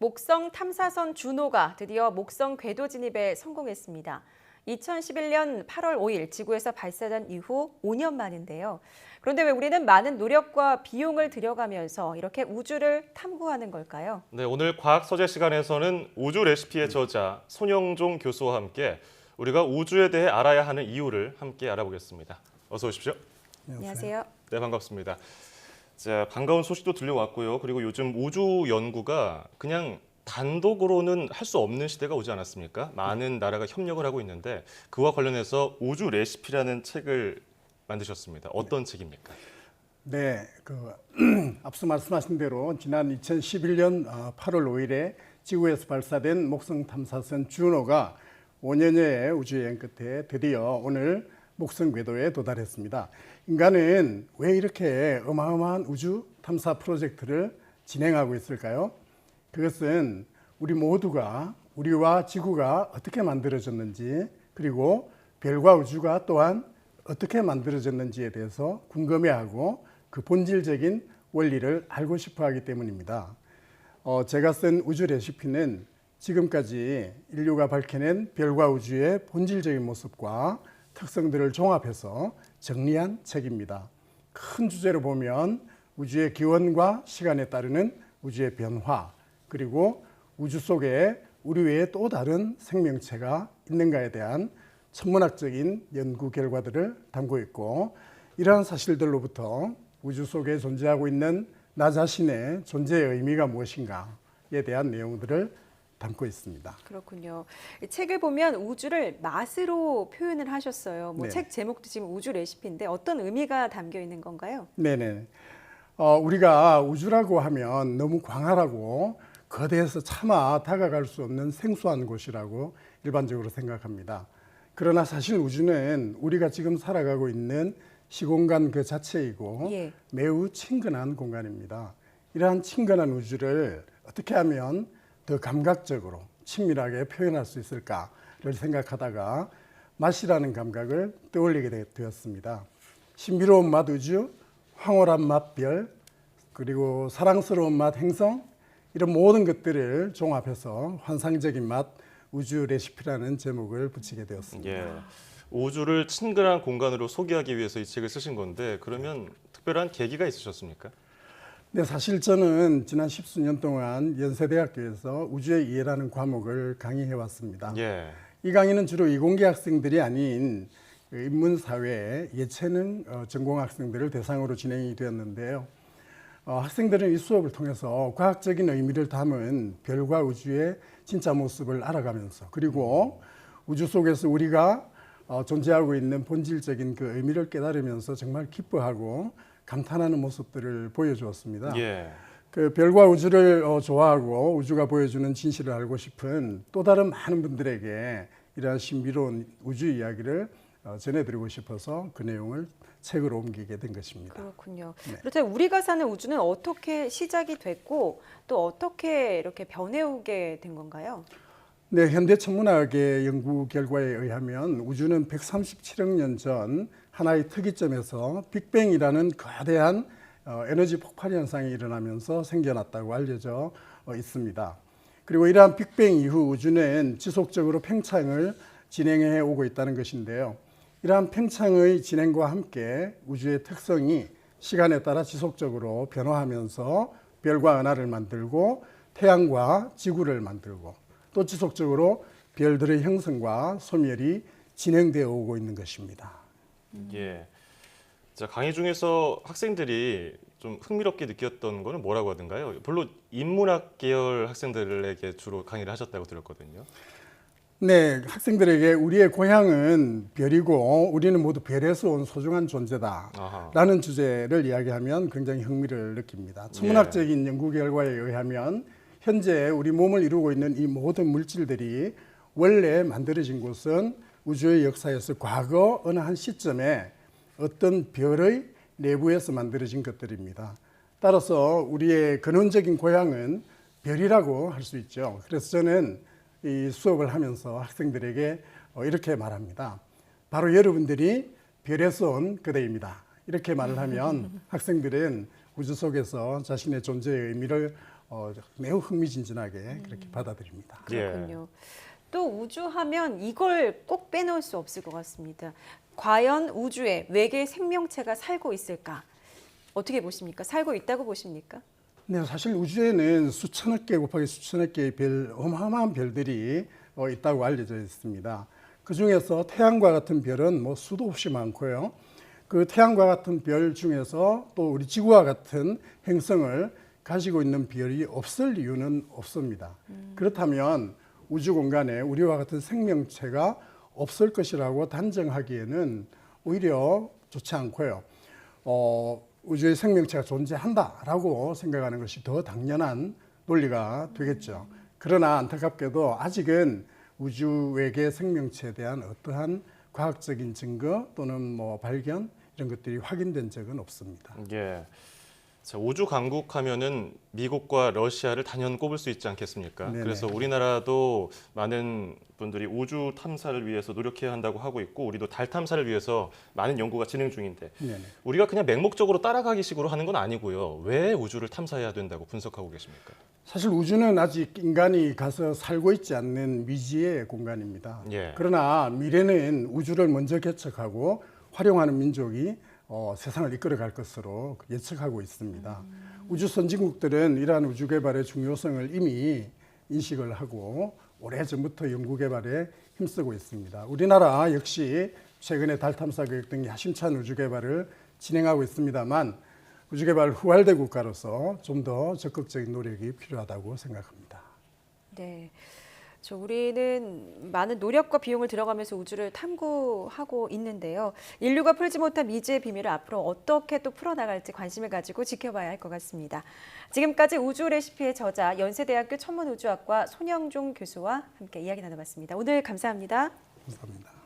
목성 탐사선 주노가 드디어 목성 궤도 진입에 성공했습니다. 2011년 8월 5일 지구에서 발사된 이후 5년 만인데요. 그런데 왜 우리는 많은 노력과 비용을 들여가면서 이렇게 우주를 탐구하는 걸까요? 네, 오늘 과학 서재 시간에서는 우주 레시피의 저자 손영종 교수와 함께 우리가 우주에 대해 알아야 하는 이유를 함께 알아보겠습니다. 어서 오십시오. 안녕하세요. 네, 반갑습니다. 자, 반가운 소식도 들려왔고요. 그리고 요즘 우주 연구가 그냥 단독으로는 할 수 없는 시대가 오지 않았습니까? 많은 나라가 협력을 하고 있는데 그와 관련해서 우주 레시피라는 책을 만드셨습니다. 어떤 책입니까? 네, 앞서 말씀하신 대로 지난 2011년 8월 5일에 지구에서 발사된 목성 탐사선 주노가 5년여의 우주여행 끝에 드디어 오늘 목성 궤도에 도달했습니다. 인간은 왜 이렇게 어마어마한 우주 탐사 프로젝트를 진행하고 있을까요? 그것은 우리 모두가 우리와 지구가 어떻게 만들어졌는지 그리고 별과 우주가 또한 어떻게 만들어졌는지에 대해서 궁금해하고 그 본질적인 원리를 알고 싶어 하기 때문입니다. 제가 쓴 우주 레시피는 지금까지 인류가 밝혀낸 별과 우주의 본질적인 모습과 특성들을 종합해서 정리한 책입니다. 큰 주제로 보면 우주의 기원과 시간에 따르는 우주의 변화, 그리고 우주 속에 우리 외에 또 다른 생명체가 있는가에 대한 천문학적인 연구 결과들을 담고 있고, 이러한 사실들로부터 우주 속에 존재하고 있는 나 자신의 존재의 의미가 무엇인가에 대한 내용들을 담고 있습니다. 그렇군요. 이 책을 보면 우주를 맛으로 표현을 하셨어요. 네. 책 제목도 지금 우주 레시피인데 어떤 의미가 담겨 있는 건가요? 네네. 우리가 우주라고 하면 너무 광활하고 거대해서 차마 다가갈 수 없는 생소한 곳이라고 일반적으로 생각합니다. 그러나 사실 우주는 우리가 지금 살아가고 있는 시공간 그 자체이고 예. 매우 친근한 공간입니다. 이러한 친근한 우주를 어떻게 하면 더 감각적으로 친밀하게 표현할 수 있을까를 생각하다가 맛이라는 감각을 떠올리게 되었습니다. 신비로운 맛 우주, 황홀한 맛 별, 그리고 사랑스러운 맛 행성, 이런 모든 것들을 종합해서 환상적인 맛 우주 레시피라는 제목을 붙이게 되었습니다. 예, 우주를 친근한 공간으로 소개하기 위해서 이 책을 쓰신 건데 그러면 특별한 계기가 있으셨습니까? 네, 사실 저는 지난 10수년 동안 연세대학교에서 우주의 이해라는 과목을 강의해 왔습니다. 예. 이 강의는 주로 이공계 학생들이 아닌 인문사회, 예체능 전공 학생들을 대상으로 진행이 되었는데요. 학생들은 이 수업을 통해서 과학적인 의미를 담은 별과 우주의 진짜 모습을 알아가면서, 그리고 우주 속에서 우리가 존재하고 있는 본질적인 그 의미를 깨달으면서 정말 기뻐하고 감탄하는 모습들을 보여주었습니다. 예. 그 별과 우주를 좋아하고 우주가 보여주는 진실을 알고 싶은 또 다른 많은 분들에게 이러한 신비로운 우주 이야기를 전해드리고 싶어서 그 내용을 책으로 옮기게 된 것입니다. 그렇군요. 네. 그렇다면 우리가 사는 우주는 어떻게 시작이 됐고 또 어떻게 이렇게 변해오게 된 건가요? 네, 현대 천문학의 연구 결과에 의하면 우주는 137억 년 전 하나의 특이점에서 빅뱅이라는 거대한 에너지 폭발 현상이 일어나면서 생겨났다고 알려져 있습니다. 그리고 이러한 빅뱅 이후 우주는 지속적으로 팽창을 진행해 오고 있다는 것인데요. 이러한 팽창의 진행과 함께 우주의 특성이 시간에 따라 지속적으로 변화하면서 별과 은하를 만들고 태양과 지구를 만들고 또 지속적으로 별들의 형성과 소멸이 진행되어 오고 있는 것입니다. 예. 자, 강의 중에서 학생들이 좀 흥미롭게 느꼈던 거는 뭐라고 하던가요? 별로 인문학 계열 학생들에게 주로 강의를 하셨다고 들었거든요. 네, 학생들에게 우리의 고향은 별이고 우리는 모두 별에서 온 소중한 존재다 아하. 라는 주제를 이야기하면 굉장히 흥미를 느낍니다. 천문학적인 연구 결과에 의하면 현재 우리 몸을 이루고 있는 이 모든 물질들이 원래 만들어진 곳은 우주의 역사에서 과거 어느 한 시점에 어떤 별의 내부에서 만들어진 것들입니다. 따라서 우리의 근원적인 고향은 별이라고 할 수 있죠. 그래서 저는 이 수업을 하면서 학생들에게 이렇게 말합니다. 바로 여러분들이 별에서 온 그대입니다. 이렇게 말을 하면 학생들은 우주 속에서 자신의 존재의 의미를 매우 흥미진진하게 그렇게 받아들입니다. 그렇군요. 또 우주하면 이걸 꼭 빼놓을 수 없을 것 같습니다. 과연 우주에 외계 생명체가 살고 있을까? 어떻게 보십니까? 살고 있다고 보십니까? 네, 사실 우주에는 수천억 개 곱하기 수천억 개의 별, 어마어마한 별들이 있다고 알려져 있습니다. 그 중에서 태양과 같은 별은 뭐 수도 없이 많고요. 그 태양과 같은 별 중에서 또 우리 지구와 같은 행성을 가지고 있는 별이 없을 이유는 없습니다. 그렇다면 우주 공간에 우리와 같은 생명체가 없을 것이라고 단정하기에는 오히려 좋지 않고요. 우주에 생명체가 존재한다라고 생각하는 것이 더 당연한 논리가 되겠죠. 그러나 안타깝게도 아직은 우주 외계 생명체에 대한 어떠한 과학적인 증거 또는 뭐 발견 이런 것들이 확인된 적은 없습니다. 예. 자, 우주 강국하면은 미국과 러시아를 단연 꼽을 수 있지 않겠습니까? 네네. 그래서 우리나라도 많은 분들이 우주 탐사를 위해서 노력해야 한다고 하고 있고 우리도 달 탐사를 위해서 많은 연구가 진행 중인데 네네. 우리가 그냥 맹목적으로 따라가기 식으로 하는 건 아니고요. 왜 우주를 탐사해야 된다고 분석하고 계십니까? 사실 우주는 아직 인간이 가서 살고 있지 않는 미지의 공간입니다. 예. 그러나 미래는 우주를 먼저 개척하고 활용하는 민족이 세상을 이끌어갈 것으로 예측하고 있습니다. 우주 선진국들은 이러한 우주 개발의 중요성을 이미 인식을 하고 오래전부터 연구 개발에 힘쓰고 있습니다. 우리나라 역시 최근에 달 탐사 계획 등 야심찬 우주 개발을 진행하고 있습니다만 우주 개발 후발대 국가로서 좀 더 적극적인 노력이 필요하다고 생각합니다. 네. 우리는 많은 노력과 비용을 들어가면서 우주를 탐구하고 있는데요. 인류가 풀지 못한 미지의 비밀을 앞으로 어떻게 또 풀어나갈지 관심을 가지고 지켜봐야 할 것 같습니다. 지금까지 우주 레시피의 저자 연세대학교 천문우주학과 손영종 교수와 함께 이야기 나눠봤습니다. 오늘 감사합니다. 감사합니다.